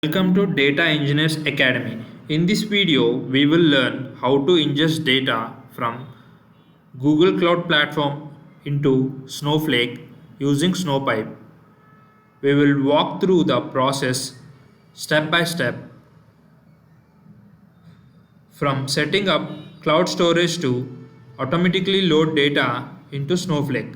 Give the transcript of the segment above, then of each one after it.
Welcome to Data Engineers Academy. In this video, we will learn how to ingest data from Google Cloud Platform into Snowflake using Snowpipe. We will walk through the process step by step from setting up cloud storage to automatically load data into Snowflake.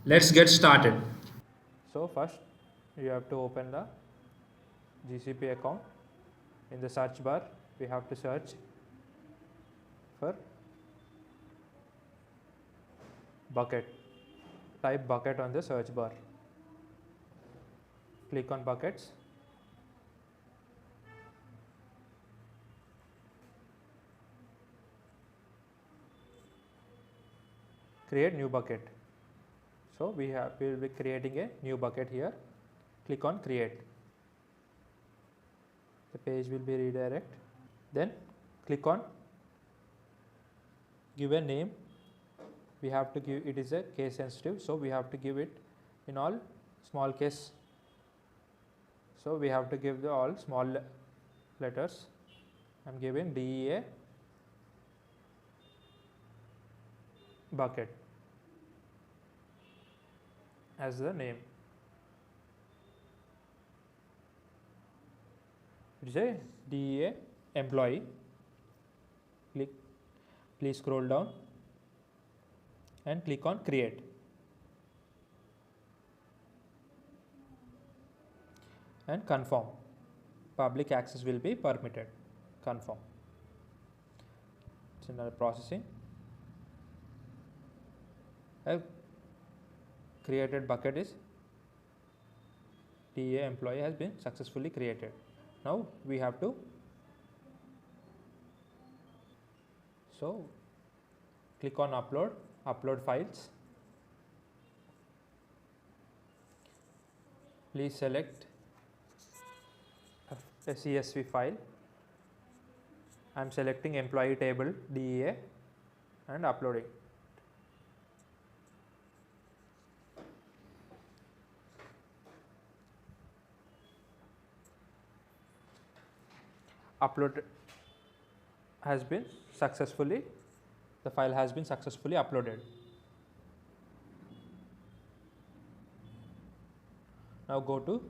Let's get started. So first you have to open the GCP account. In the search bar we have to search for bucket. Type bucket on the search bar. Click on buckets. Create new bucket. So we will be creating a new bucket here. Click on create. The page will be redirect. Then click on give a name. We have to give it is a case sensitive, so we have to give it in all small case. So we have to give the all small letters. I am giving DEA bucket as the name. It is a DEA employee. Please scroll down and click on create. And confirm. Public access will be permitted. Confirm. It's another processing. Created bucket is DEA employee has been successfully created. Now we have to click on upload files. Please select a CSV file. I am selecting employee table DEA and uploading. Upload has been successfully, the file has been successfully uploaded. Now go to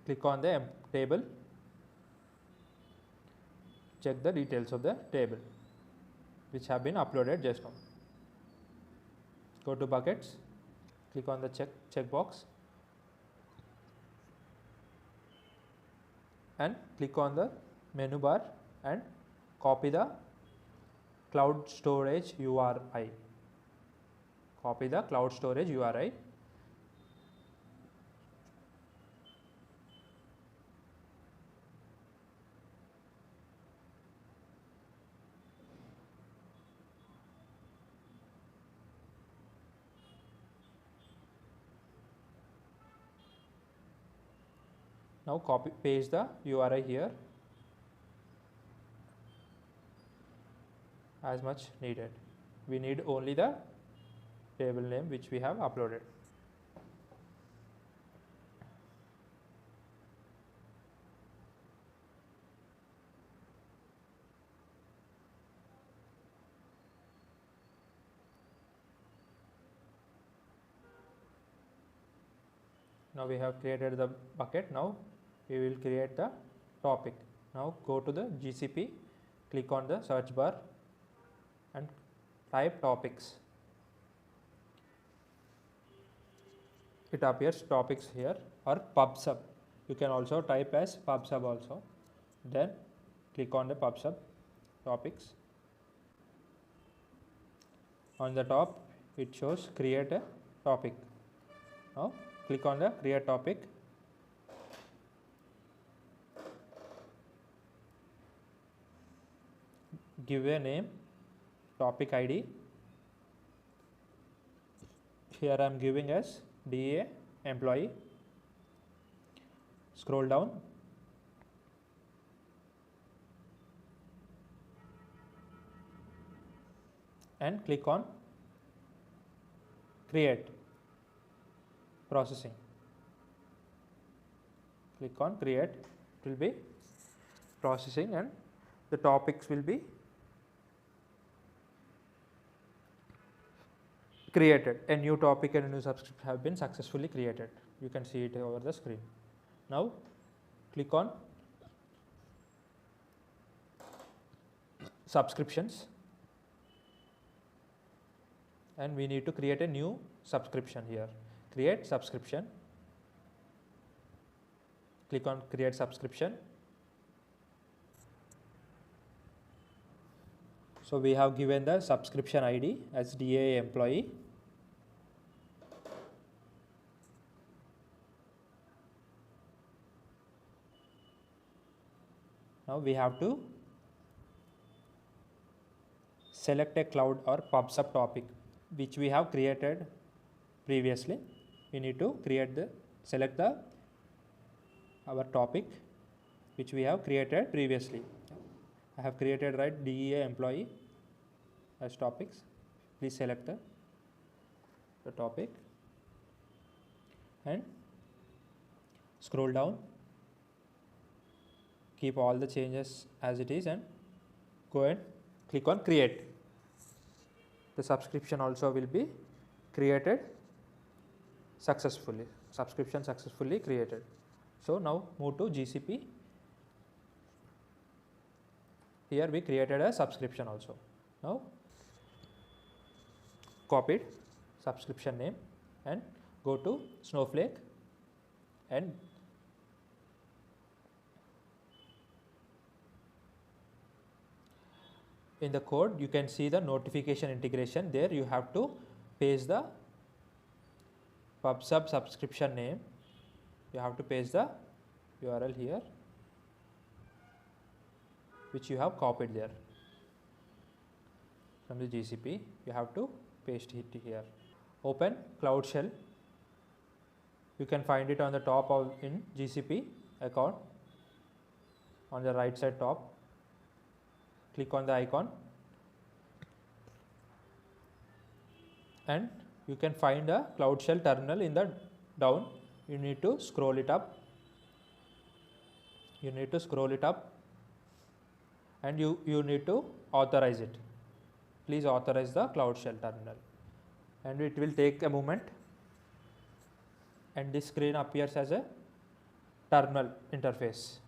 click on the table, check the details of the table which have been uploaded just now. Go to buckets, click on the check box and click on the menu bar and copy the cloud storage URI. Copy the cloud storage URI. Now paste the URI here as much needed. We need only the table name which we have uploaded. Now we have created the bucket. Now we will create the topic. Now go to the GCP, click on the search bar and type topics. It appears topics here or pub/sub. You can also type as pub/sub also. Then click on the pub/sub topics. On the top it shows create a topic. Now click on the create topic. Give a name, topic ID. Here I am giving as DA employee. Scroll down. And click on create processing. click on create. It will be processing and the topics will be created. A new topic and a new subscription have been successfully created. You can see it over the screen. Now click on subscriptions and we need to create a new subscription here. Create subscription. Click on create subscription. So we have given the subscription ID as DA employee. Now we have to select a cloud or pub sub topic which we have created previously. We need to select our topic which we have created previously. I have created DEA employee as topics. Please select the topic and scroll down. Keep all the changes as it is and go and click on create. The subscription also will be created successfully. Subscription successfully created. So now move to GCP. Here we created a subscription also. Now copied subscription name and go to Snowflake and in the code you can see the notification integration. There you have to paste the pub sub subscription name. You have to paste the URL here which you have copied there from the GCP. You have to paste it here. Open Cloud Shell. You can find it on the top of in GCP account on the right side top. Click on the icon and you can find a Cloud Shell terminal in the down. You need to scroll it up. You need to scroll it up and you need to authorize it. Please authorize the Cloud Shell terminal and it will take a moment and this screen appears as a terminal interface.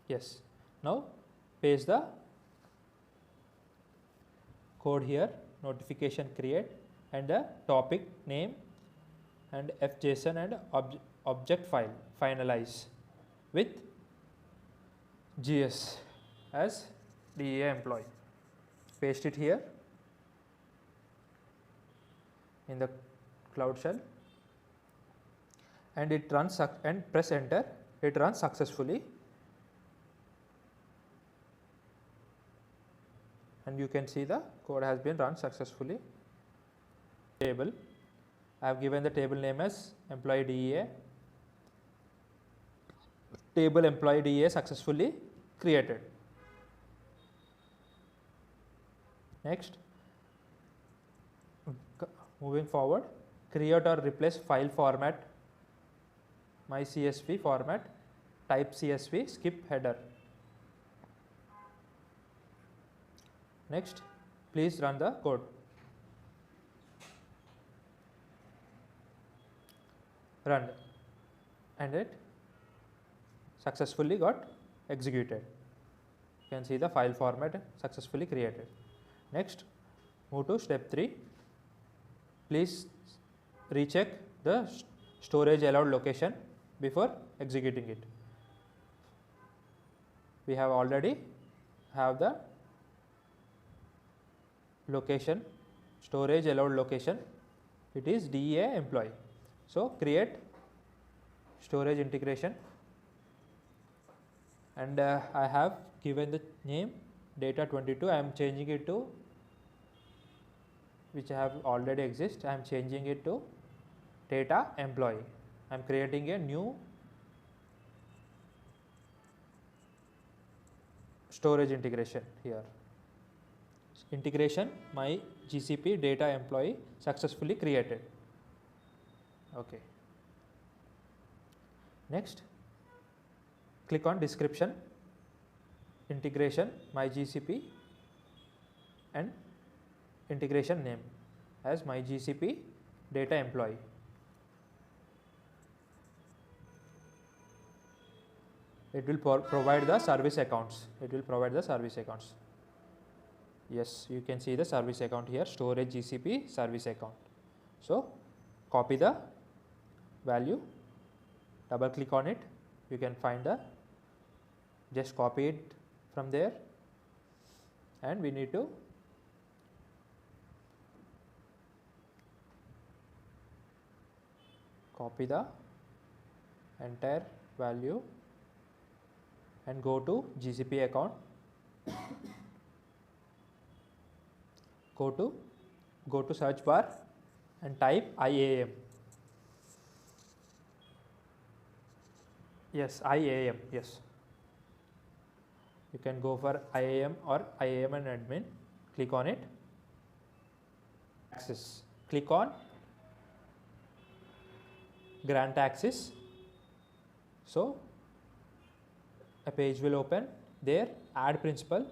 Yes. Now paste the code here, notification create and the topic name and FJSON and object file finalize with GS as DEA employee. Paste it here in the Cloud Shell and it runs and press enter. It runs successfully and you can see the code has been run successfully. Table. I have given the table name as employee DEA. Table employee DEA successfully created. Next, moving forward, create or replace file format, my CSV format, type CSV, skip header. Next, please run the code. Run and it successfully got executed. You can see the file format successfully created. Next, move to step 3. Please recheck the storage allowed location before executing it. We have already have the location, storage allowed location. It is DEA employee. So create storage integration and I have given the name data22. I am changing it to which I have already exist. I am changing it to data employee. I am creating a new storage integration here. Integration my GCP data employee successfully created. Okay. Next, click on description, integration, my GCP, and integration name as my GCP data employee. It will provide the service accounts. It will provide the service accounts. Yes, you can see the service account here, storage GCP service account. So copy the value, double click on it, you can find the, just copy it from there, and we need to copy the entire value and go to GCP account, go to search bar and type IAM. Yes, IAM, yes. You can go for IAM or IAM and admin, click on it, access, click on grant access. So a page will open, there add principal.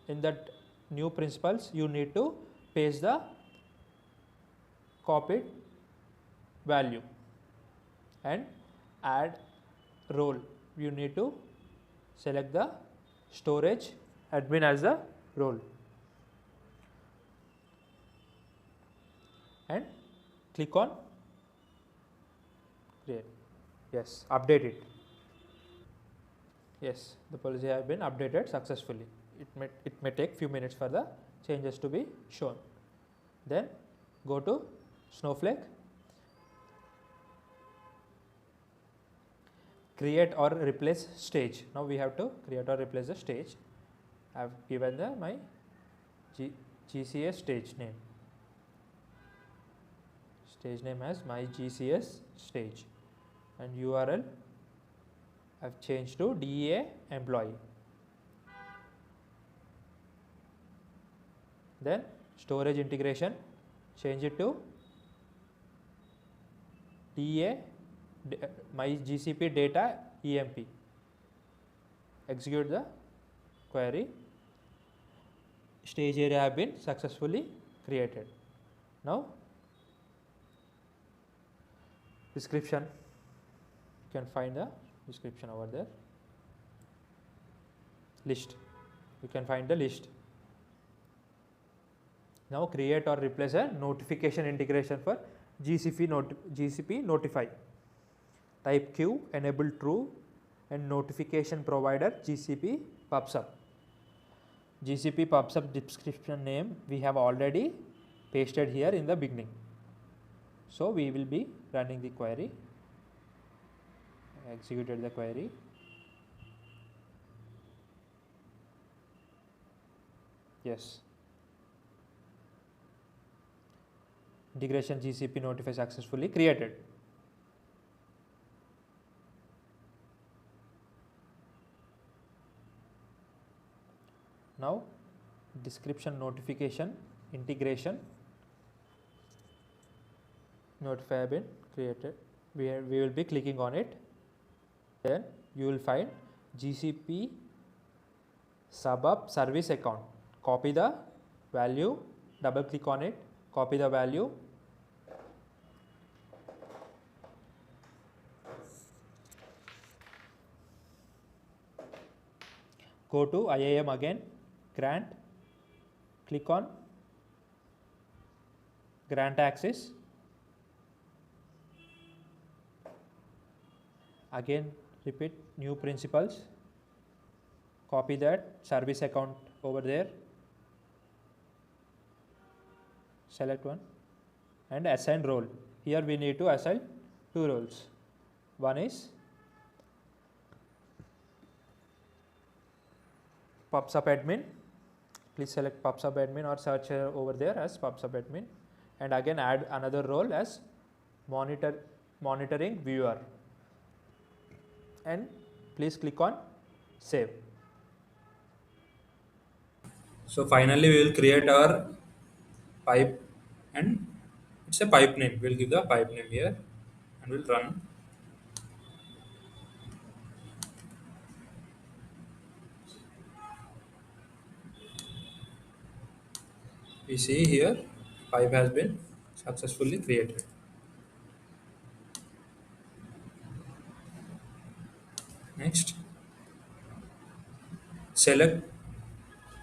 In that new principals you need to paste the copied value and add role. You need to select the storage admin as the role and click on create. Yes, update it. Yes, the policy has been updated successfully. It may take few minutes for the changes to be shown. Then go to Snowflake, create or replace stage. Now we have to create or replace the stage. I have given my GCS stage name. Stage name as my GCS stage, and URL I have changed to DA employee. Then storage integration, change it to DA my GCP data EMP. Execute the query. Stage area have been successfully created. Now description, you can find the description over there. List, you can find the list. Now create or replace a notification integration for GCP notify. Type Q, enable true, and notification provider GCP pops up. GCP pops up description name we have already pasted here in the beginning. So we will be running the query. Executed the query. Yes. Integration GCP notify successfully created. Now description notification integration notify have been created. We will be clicking on it. Then you will find GCP subup service account. Copy the value, double click on it, copy the value, go to IAM again, grant, click on grant access, again repeat new principals, copy that service account over there, select one and assign role. Here we need to assign two roles. One is PubSub admin. Please select PubSub admin or search over there as PubSub admin, and again add another role as monitoring viewer, and please click on save. So finally we will create our pipe, and it's a pipe name. We'll give the pipe name here and we'll run. We see here pipe has been successfully created. Next, select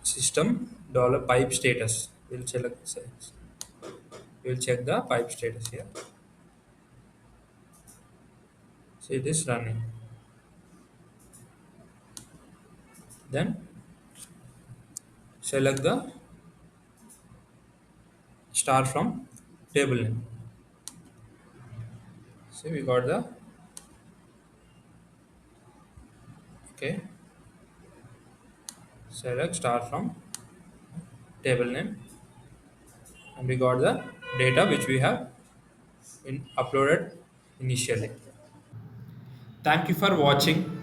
system dollar pipe status. We'll check the pipe status here. See, it is running. Then select the star from table name. See, we got the okay. Select star from table name, and we got the data which we have uploaded initially. Thank you for watching.